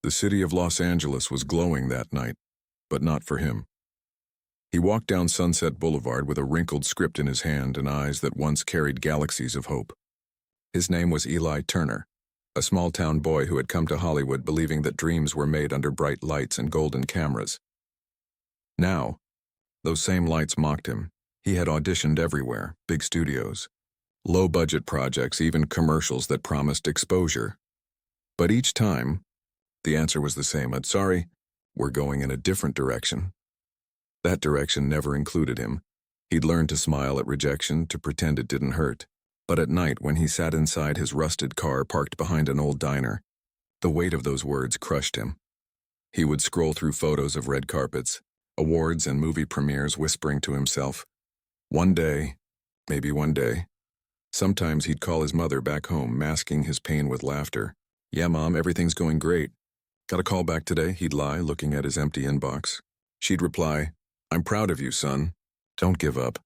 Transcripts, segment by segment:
The city of Los Angeles was glowing that night, but not for him. He walked down Sunset Boulevard with a wrinkled script in his hand and eyes that once carried galaxies of hope. His name was Eli Turner, a small-town boy who had come to Hollywood believing that dreams were made under bright lights and golden cameras. Now, those same lights mocked him. He had auditioned everywhere, big studios, low-budget projects, even commercials that promised exposure. But each time, the answer was the same. Sorry, we're going in a different direction. That direction never included him. He'd learned to smile at rejection, to pretend it didn't hurt. But at night, when he sat inside his rusted car parked behind an old diner, the weight of those words crushed him. He would scroll through photos of red carpets, awards and movie premieres, whispering to himself, one day, maybe one day. Sometimes he'd call his mother back home, masking his pain with laughter. Yeah, Mom, everything's going great. Got a call back today, he'd lie, looking at his empty inbox. She'd reply, I'm proud of you, son. Don't give up.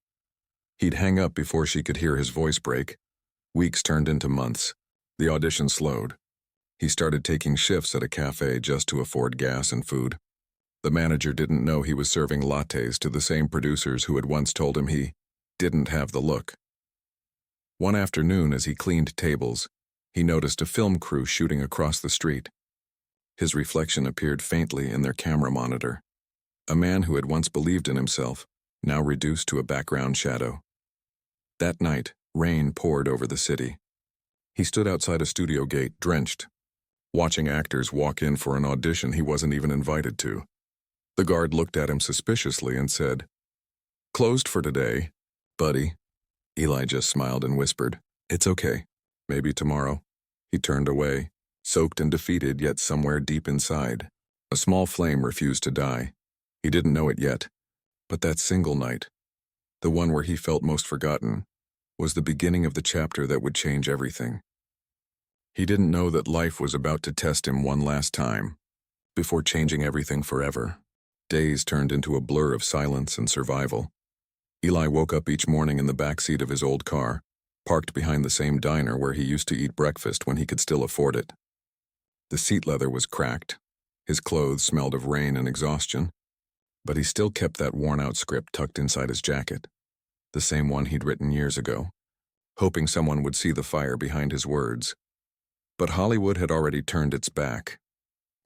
He'd hang up before she could hear his voice break. Weeks turned into months. The audition slowed. He started taking shifts at a cafe just to afford gas and food. The manager didn't know he was serving lattes to the same producers who had once told him he didn't have the look. One afternoon, as he cleaned tables, he noticed a film crew shooting across the street. His reflection appeared faintly in their camera monitor. A man who had once believed in himself, now reduced to a background shadow. That night, rain poured over the city. He stood outside a studio gate, drenched, watching actors walk in for an audition he wasn't even invited to. The guard looked at him suspiciously and said, Closed for today, buddy. Eli just smiled and whispered, It's okay. Maybe tomorrow. He turned away, soaked and defeated, yet somewhere deep inside, a small flame refused to die. He didn't know it yet, but that single night, the one where he felt most forgotten, was the beginning of the chapter that would change everything. He didn't know that life was about to test him one last time, before changing everything forever. Days turned into a blur of silence and survival. Eli woke up each morning in the backseat of his old car, parked behind the same diner where he used to eat breakfast when he could still afford it. The seat leather was cracked. His clothes smelled of rain and exhaustion, but he still kept that worn-out script tucked inside his jacket, the same one he'd written years ago, hoping someone would see the fire behind his words. But Hollywood had already turned its back.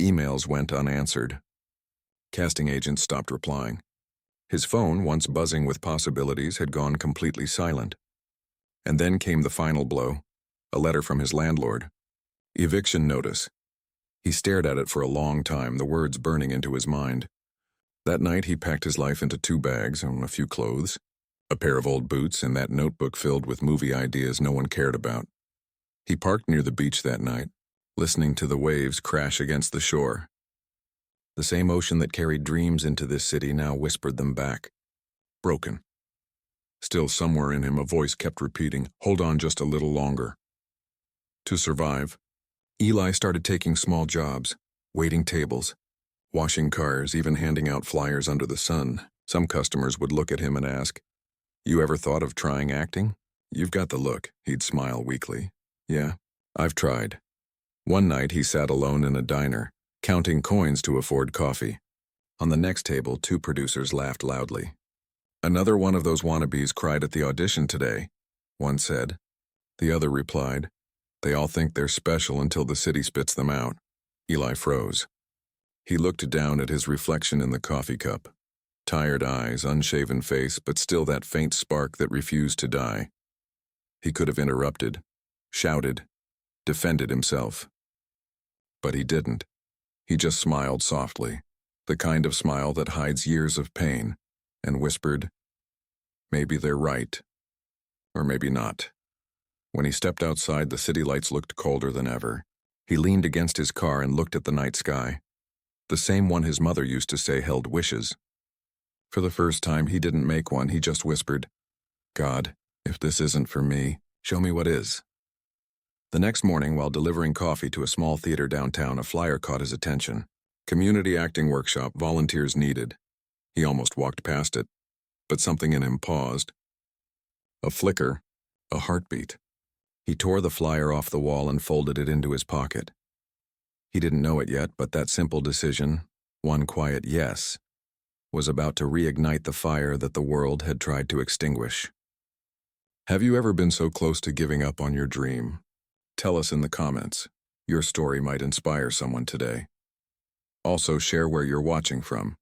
Emails went unanswered. Casting agents stopped replying. His phone, once buzzing with possibilities, had gone completely silent. And then came the final blow, a letter from his landlord. Eviction notice. He stared at it for a long time, the words burning into his mind. That night he packed his life into 2 bags and a few clothes, a pair of old boots, and that notebook filled with movie ideas no one cared about. He parked near the beach that night, listening to the waves crash against the shore. The same ocean that carried dreams into this city now whispered them back. Broken. Still somewhere in him a voice kept repeating, hold on just a little longer. To survive, Eli started taking small jobs, waiting tables, washing cars, even handing out flyers under the sun. Some customers would look at him and ask, You ever thought of trying acting? You've got the look, he'd smile weakly. Yeah, I've tried. One night he sat alone in a diner, counting coins to afford coffee. On the next table, 2 producers laughed loudly. Another one of those wannabes cried at the audition today, one said. The other replied, They all think they're special until the city spits them out. Eli froze. He looked down at his reflection in the coffee cup. Tired eyes, unshaven face, but still that faint spark that refused to die. He could have interrupted, shouted, defended himself. But he didn't. He just smiled softly, the kind of smile that hides years of pain, and whispered, Maybe they're right. Or maybe not. When he stepped outside, the city lights looked colder than ever. He leaned against his car and looked at the night sky. The same one his mother used to say held wishes. For the first time, he didn't make one, he just whispered, God, if this isn't for me, show me what is. The next morning, while delivering coffee to a small theater downtown, a flyer caught his attention. Community acting workshop, volunteers needed. He almost walked past it, but something in him paused. A flicker, a heartbeat. He tore the flyer off the wall and folded it into his pocket. He didn't know it yet, but that simple decision, one quiet yes, was about to reignite the fire that the world had tried to extinguish. Have you ever been so close to giving up on your dream? Tell us in the comments. Your story might inspire someone today. Also, share where you're watching from.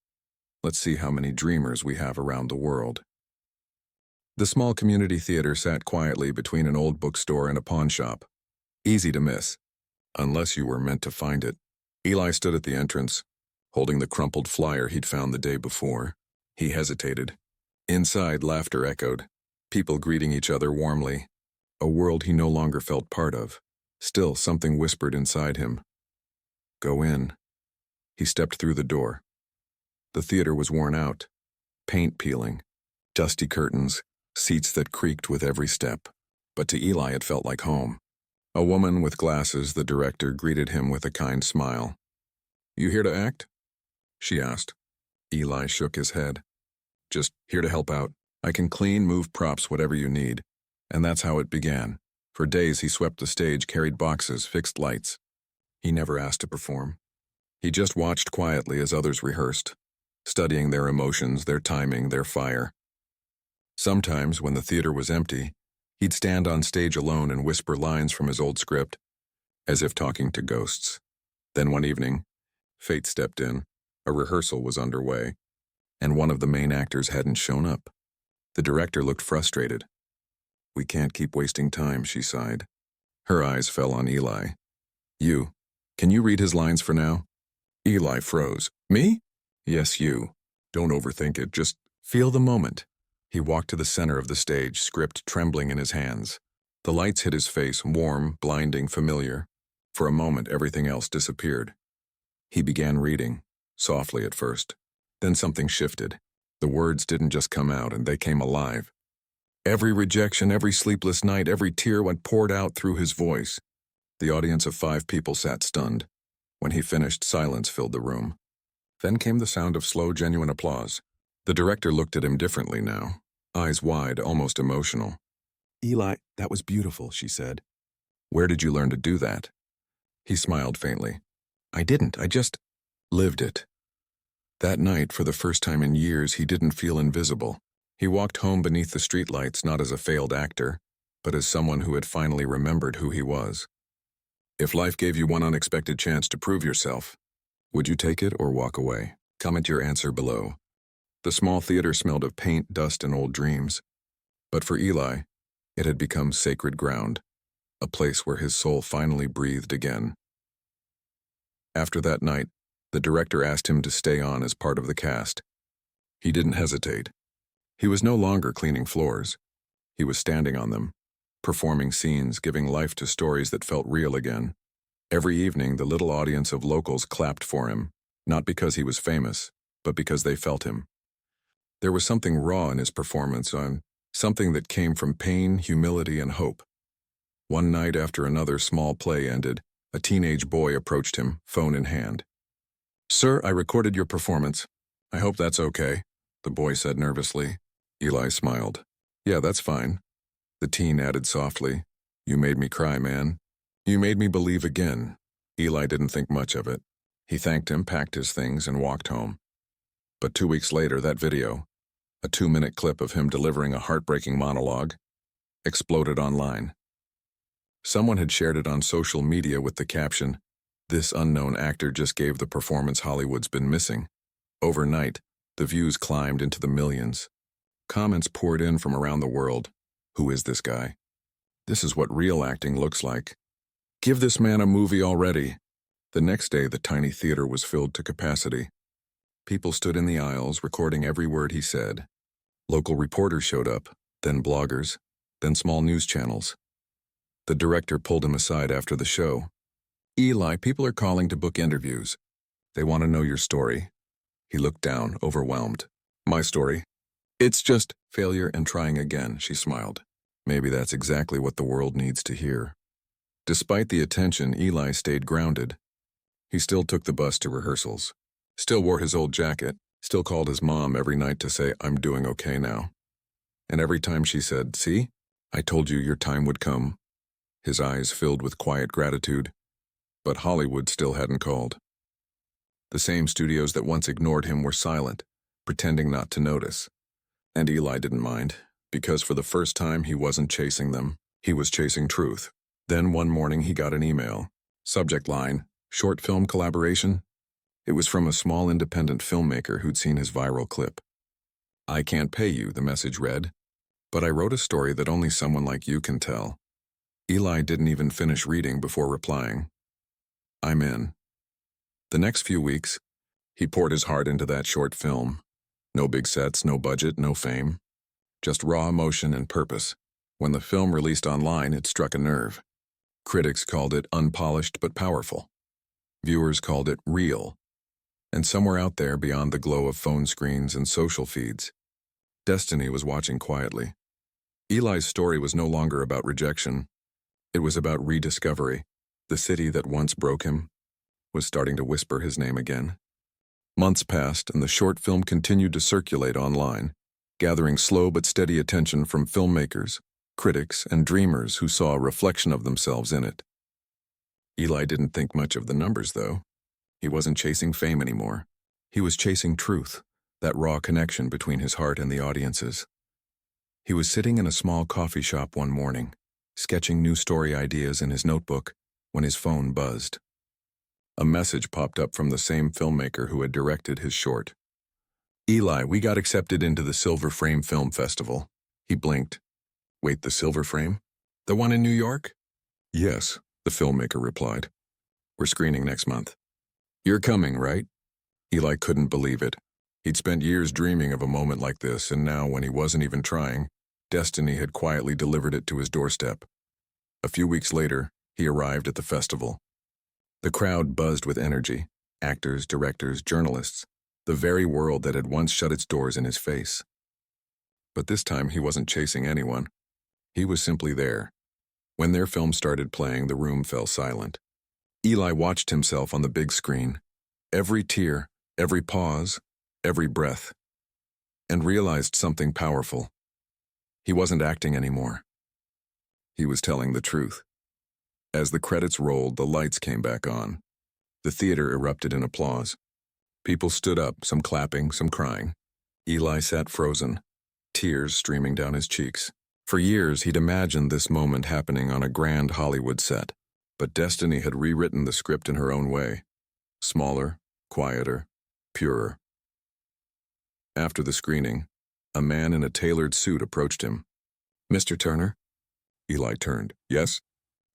Let's see how many dreamers we have around the world. The small community theater sat quietly between an old bookstore and a pawn shop. Easy to miss, unless you were meant to find it. Eli stood at the entrance, holding the crumpled flyer he'd found the day before. He hesitated. Inside, laughter echoed, people greeting each other warmly. A world he no longer felt part of. Still, something whispered inside him. Go in. He stepped through the door. The theater was worn out, paint peeling, dusty curtains, seats that creaked with every step. But to Eli it felt like home. A woman with glasses, the director, greeted him with a kind smile. You here to act? She asked. Eli shook his head. Just here to help out. I can clean, move props, whatever you need. And that's how it began. For days he swept the stage, carried boxes, fixed lights. He never asked to perform. He just watched quietly as others rehearsed, studying their emotions, their timing, their fire. Sometimes, when the theater was empty, he'd stand on stage alone and whisper lines from his old script, as if talking to ghosts. Then one evening, fate stepped in. A rehearsal was underway, and one of the main actors hadn't shown up. The director looked frustrated. We can't keep wasting time, she sighed. Her eyes fell on Eli. Can you read his lines for now? Eli froze. Me? Yes, you. Don't overthink it, just feel the moment. He walked to the center of the stage, script trembling in his hands. The lights hit his face, warm, blinding, familiar. For a moment, everything else disappeared. He began reading, softly at first. Then something shifted. The words didn't just come out, and they came alive. Every rejection, every sleepless night, every tear went poured out through his voice. The audience of 5 people sat stunned. When he finished, silence filled the room. Then came the sound of slow, genuine applause. The director looked at him differently now, eyes wide, almost emotional. Eli, that was beautiful, she said. Where did you learn to do that? He smiled faintly. I didn't, I just lived it. That night, for the first time in years, he didn't feel invisible. He walked home beneath the streetlights not as a failed actor, but as someone who had finally remembered who he was. If life gave you one unexpected chance to prove yourself, would you take it or walk away? Comment your answer below. The small theater smelled of paint, dust, and old dreams. But for Eli, it had become sacred ground, a place where his soul finally breathed again. After that night, the director asked him to stay on as part of the cast. He didn't hesitate. He was no longer cleaning floors. He was standing on them, performing scenes, giving life to stories that felt real again. Every evening, the little audience of locals clapped for him, not because he was famous, but because they felt him. There was something raw in his performance, something that came from pain, humility, and hope. One night after another small play ended, a teenage boy approached him, phone in hand. Sir, I recorded your performance. I hope that's okay, the boy said nervously. Eli smiled. Yeah, that's fine. The teen added softly, You made me cry, man. You made me believe again. Eli didn't think much of it. He thanked him, packed his things, and walked home. But 2 weeks later, that video, a 2-minute clip of him delivering a heartbreaking monologue, exploded online. Someone had shared it on social media with the caption, This unknown actor just gave the performance Hollywood's been missing. Overnight, the views climbed into the millions. Comments poured in from around the world. Who is this guy? This is what real acting looks like. Give this man a movie already. The next day, the tiny theater was filled to capacity. People stood in the aisles, recording every word he said. Local reporters showed up, then bloggers, then small news channels. The director pulled him aside after the show. Eli, people are calling to book interviews. They want to know your story. He looked down, overwhelmed. My story? It's just failure and trying again, she smiled. Maybe that's exactly what the world needs to hear. Despite the attention, Eli stayed grounded. He still took the bus to rehearsals, still wore his old jacket, still called his mom every night to say, I'm doing okay now. And every time she said, see, I told you your time would come, his eyes filled with quiet gratitude. But Hollywood still hadn't called. The same studios that once ignored him were silent, pretending not to notice. And Eli didn't mind, because for the first time he wasn't chasing them, he was chasing truth. Then one morning he got an email. Subject line, short film collaboration? It was from a small independent filmmaker who'd seen his viral clip. I can't pay you, the message read, but I wrote a story that only someone like you can tell. Eli didn't even finish reading before replying. I'm in. The next few weeks, he poured his heart into that short film. No big sets, no budget, no fame. Just raw emotion and purpose. When the film released online, it struck a nerve. Critics called it unpolished but powerful. Viewers called it real. And somewhere out there beyond the glow of phone screens and social feeds, destiny was watching quietly. Eli's story was no longer about rejection. It was about rediscovery. The city that once broke him was starting to whisper his name again. Months passed, and the short film continued to circulate online, gathering slow but steady attention from filmmakers, critics, and dreamers who saw a reflection of themselves in it. Eli didn't think much of the numbers, though. He wasn't chasing fame anymore. He was chasing truth, that raw connection between his heart and the audience's. He was sitting in a small coffee shop one morning, sketching new story ideas in his notebook, when his phone buzzed. A message popped up from the same filmmaker who had directed his short. Eli, we got accepted into the Silver Frame Film Festival. He blinked. Wait, the Silver Frame? The one in New York? Yes, the filmmaker replied. We're screening next month. You're coming, right? Eli couldn't believe it. He'd spent years dreaming of a moment like this, and now, when he wasn't even trying, destiny had quietly delivered it to his doorstep. A few weeks later, he arrived at the festival. The crowd buzzed with energy. Actors, directors, journalists, the very world that had once shut its doors in his face. But this time he wasn't chasing anyone. He was simply there. When their film started playing, the room fell silent. Eli watched himself on the big screen, every tear, every pause, every breath, and realized something powerful. He wasn't acting anymore. He was telling the truth. As the credits rolled, the lights came back on. The theater erupted in applause. People stood up, some clapping, some crying. Eli sat frozen, tears streaming down his cheeks. For years, he'd imagined this moment happening on a grand Hollywood set, but destiny had rewritten the script in her own way. Smaller, quieter, purer. After the screening, a man in a tailored suit approached him. Mr. Turner? Eli turned. Yes?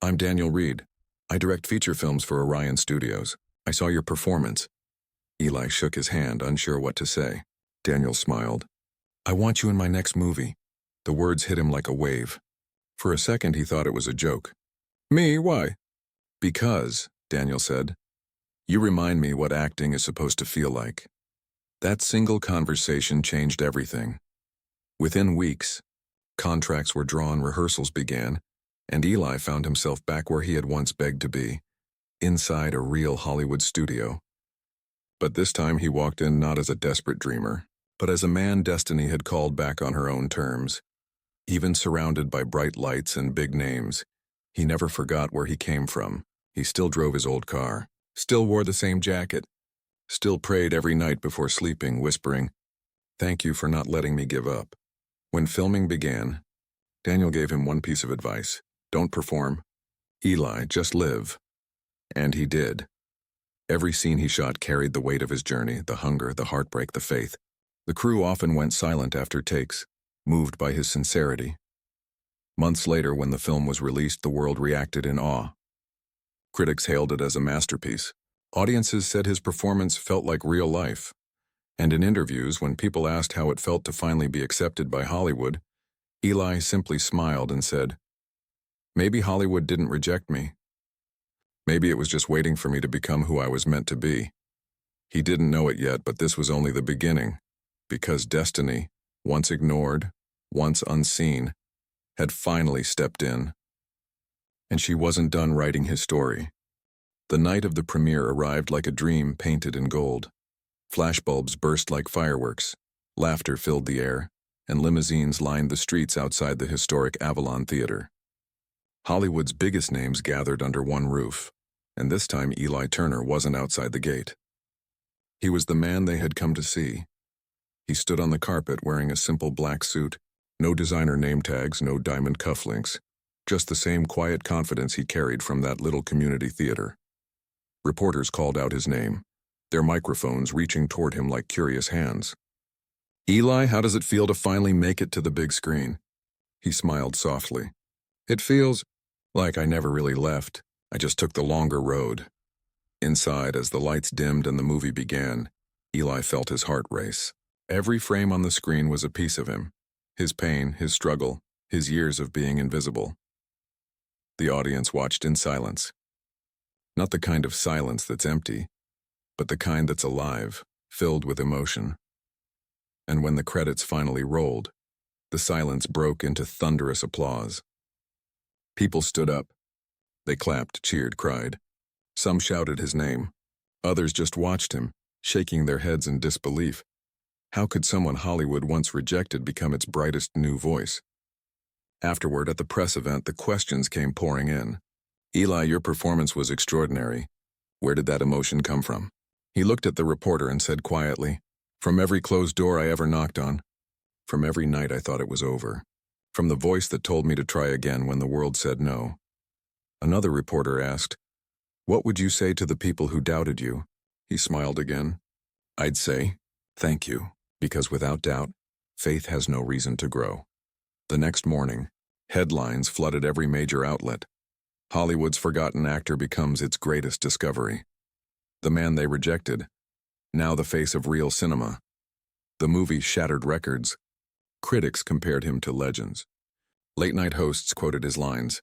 I'm Daniel Reed. I direct feature films for Orion Studios. I saw your performance. Eli shook his hand, unsure what to say. Daniel smiled. I want you in my next movie. The words hit him like a wave. For a second, he thought it was a joke. Me? Why? Because, Daniel said, you remind me what acting is supposed to feel like. That single conversation changed everything. Within weeks, contracts were drawn, rehearsals began, and Eli found himself back where he had once begged to be, inside a real Hollywood studio. But this time he walked in not as a desperate dreamer, but as a man destiny had called back on her own terms. Even surrounded by bright lights and big names, he never forgot where he came from. He still drove his old car, still wore the same jacket, still prayed every night before sleeping, whispering, "Thank you for not letting me give up." When filming began, Daniel gave him one piece of advice. Don't perform. Eli, just live. And he did. Every scene he shot carried the weight of his journey, the hunger, the heartbreak, the faith. The crew often went silent after takes, moved by his sincerity. Months later, when the film was released, the world reacted in awe. Critics hailed it as a masterpiece. Audiences said his performance felt like real life. And in interviews, when people asked how it felt to finally be accepted by Hollywood, Eli simply smiled and said, "Maybe Hollywood didn't reject me. Maybe it was just waiting for me to become who I was meant to be." He didn't know it yet, but this was only the beginning, because destiny, once ignored, once unseen, had finally stepped in. And she wasn't done writing his story. The night of the premiere arrived like a dream painted in gold. Flashbulbs burst like fireworks, laughter filled the air, and limousines lined the streets outside the historic Avalon Theater. Hollywood's biggest names gathered under one roof. And this time Eli Turner wasn't outside the gate. He was the man they had come to see. He stood on the carpet wearing a simple black suit, no designer name tags, no diamond cufflinks, just the same quiet confidence he carried from that little community theater. Reporters called out his name, their microphones reaching toward him like curious hands. "Eli, how does it feel to finally make it to the big screen?" He smiled softly. "It feels like I never really left. I just took the longer road." Inside, as the lights dimmed and the movie began, Eli felt his heart race. Every frame on the screen was a piece of him, his pain, his struggle, his years of being invisible. The audience watched in silence. Not the kind of silence that's empty, but the kind that's alive, filled with emotion. And when the credits finally rolled, the silence broke into thunderous applause. People stood up. They clapped, cheered, cried. Some shouted his name. Others just watched him, shaking their heads in disbelief. How could someone Hollywood once rejected become its brightest new voice? Afterward, at the press event, the questions came pouring in. "Eli, your performance was extraordinary. Where did that emotion come from?" He looked at the reporter and said quietly, "From every closed door I ever knocked on. From every night I thought it was over. From the voice that told me to try again when the world said no." Another reporter asked, "What would you say to the people who doubted you?" He smiled again. "I'd say, thank you, because without doubt, faith has no reason to grow." The next morning, headlines flooded every major outlet. Hollywood's forgotten actor becomes its greatest discovery. The man they rejected, now the face of real cinema. The movie shattered records. Critics compared him to legends. Late-night hosts quoted his lines.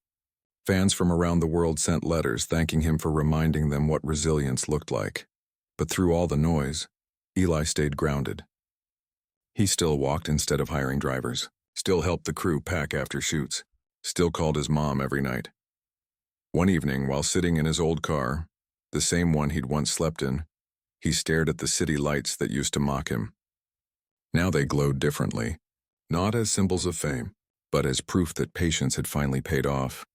Fans from around the world sent letters thanking him for reminding them what resilience looked like. But through all the noise, Eli stayed grounded. He still walked instead of hiring drivers, still helped the crew pack after shoots, still called his mom every night. One evening, while sitting in his old car, the same one he'd once slept in, he stared at the city lights that used to mock him. Now they glowed differently, not as symbols of fame, but as proof that patience had finally paid off.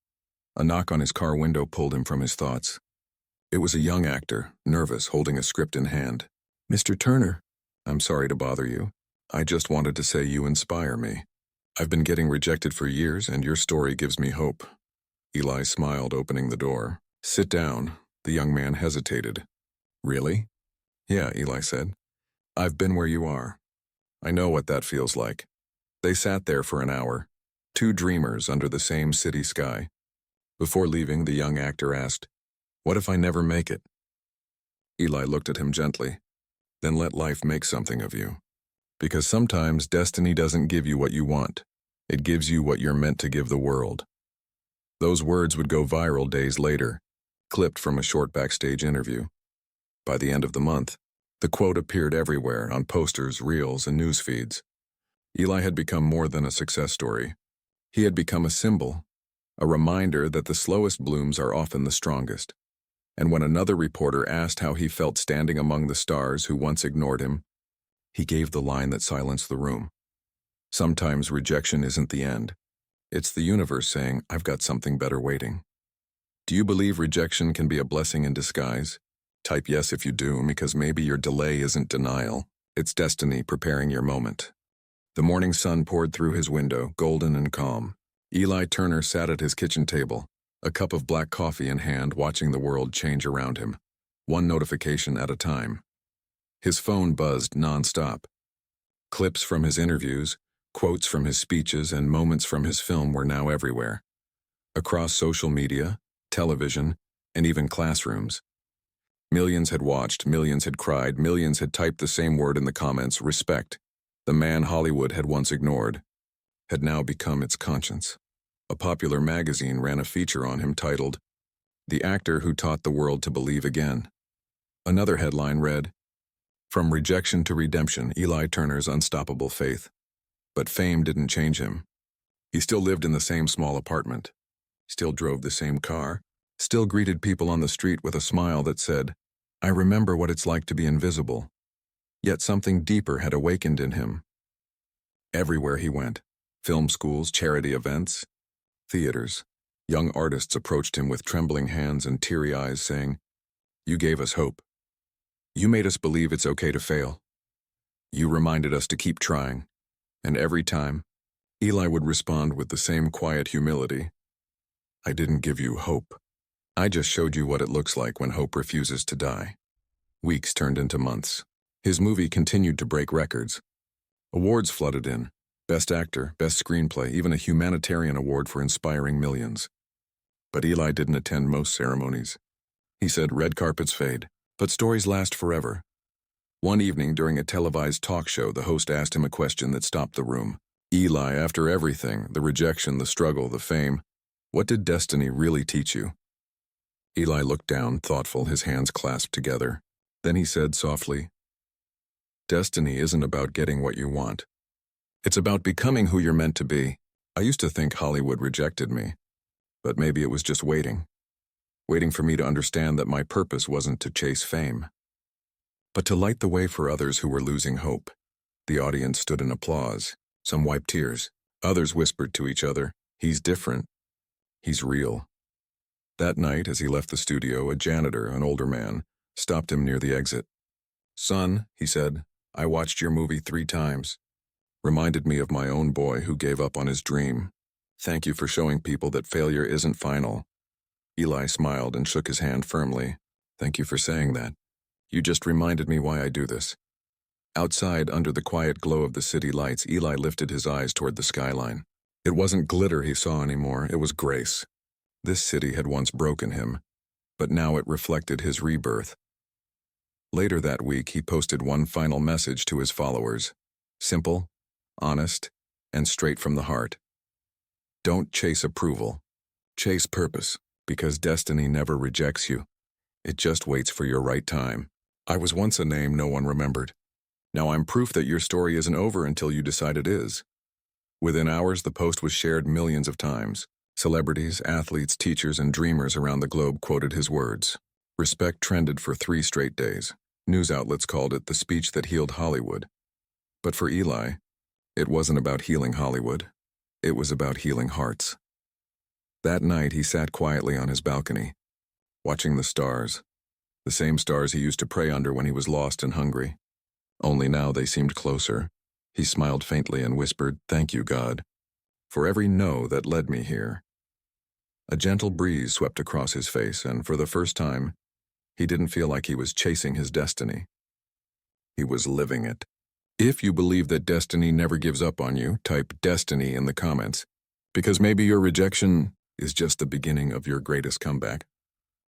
A knock on his car window pulled him from his thoughts. It was a young actor, nervous, holding a script in hand. "Mr. Turner, I'm sorry to bother you. I just wanted to say you inspire me. I've been getting rejected for years, and your story gives me hope." Eli smiled, opening the door. "Sit down." The young man hesitated. "Really?" "Yeah," Eli said. "I've been where you are. I know what that feels like." They sat there for an hour, two dreamers under the same city sky. Before leaving, the young actor asked, "What if I never make it?" Eli looked at him gently. "Then let life make something of you. Because sometimes destiny doesn't give you what you want. It gives you what you're meant to give the world." Those words would go viral days later, clipped from a short backstage interview. By the end of the month, the quote appeared everywhere, on posters, reels, and news feeds. Eli had become more than a success story. He had become a symbol, a reminder that the slowest blooms are often the strongest. And when another reporter asked how he felt standing among the stars who once ignored him, he gave the line that silenced the room. Sometimes rejection isn't the end. It's the universe saying, "I've got something better waiting." Do you believe rejection can be a blessing in disguise? Type yes if you do, because maybe your delay isn't denial. It's destiny preparing your moment. The morning sun poured through his window, golden and calm. Eli Turner sat at his kitchen table, a cup of black coffee in hand, watching the world change around him, one notification at a time. His phone buzzed nonstop. Clips from his interviews, quotes from his speeches, and moments from his film were now everywhere. Across social media, television, and even classrooms. Millions had watched, millions had cried, millions had typed the same word in the comments: respect. The man Hollywood had once ignored had now become its conscience. A popular magazine ran a feature on him titled, "The Actor Who Taught the World to Believe Again." Another headline read, "From Rejection to Redemption, Eli Turner's Unstoppable Faith." But fame didn't change him. He still lived in the same small apartment, still drove the same car, still greeted people on the street with a smile that said, "I remember what it's like to be invisible." Yet something deeper had awakened in him. Everywhere he went, film schools, charity events, theaters, Young artists approached him with trembling hands and teary eyes, saying, "You gave us hope. You made us believe it's okay to fail. You reminded us to keep trying." And every time, Eli would respond with the same quiet humility, "I didn't give you hope. I just showed you what it looks like when hope refuses to die." Weeks turned into months. His movie continued to break records. Awards flooded in: Best Actor, Best Screenplay, even a humanitarian award for inspiring millions. But Eli didn't attend most ceremonies. He said red carpets fade, but stories last forever. One evening during a televised talk show, the host asked him a question that stopped the room. "Eli, after everything, the rejection, the struggle, the fame, what did destiny really teach you?" Eli looked down, thoughtful, his hands clasped together. Then he said softly, "Destiny isn't about getting what you want. It's about becoming who you're meant to be. I used to think Hollywood rejected me, but maybe it was just waiting for me to understand that my purpose wasn't to chase fame, but to light the way for others who were losing hope." The audience stood in applause. Some wiped tears. Others whispered to each other, "He's different. He's real." That night, as he left the studio, a janitor, an older man, stopped him near the exit. "Son," he said, "I watched your movie 3 times. Reminded me of my own boy who gave up on his dream. Thank you for showing people that failure isn't final." Eli smiled and shook his hand firmly. "Thank you for saying that. You just reminded me why I do this." Outside, under the quiet glow of the city lights, Eli lifted his eyes toward the skyline. It wasn't glitter he saw anymore, it was grace. This city had once broken him, but now it reflected his rebirth. Later that week, he posted one final message to his followers. Simple, honest, and straight from the heart. Don't chase approval. Chase purpose, because destiny never rejects you. It just waits for your right time. I was once a name no one remembered. Now I'm proof that your story isn't over until you decide it is. Within hours, the post was shared millions of times. Celebrities, athletes, teachers, and dreamers around the globe quoted his words. Respect trended for 3 straight days. News outlets called it the speech that healed Hollywood. But for Eli, it wasn't about healing Hollywood. It was about healing hearts. That night, he sat quietly on his balcony, watching the stars, the same stars he used to pray under when he was lost and hungry. Only now they seemed closer. He smiled faintly and whispered, "Thank you, God, for every no that led me here." A gentle breeze swept across his face, and for the first time, he didn't feel like he was chasing his destiny. He was living it. If you believe that destiny never gives up on you, type "destiny" in the comments, because maybe your rejection is just the beginning of your greatest comeback.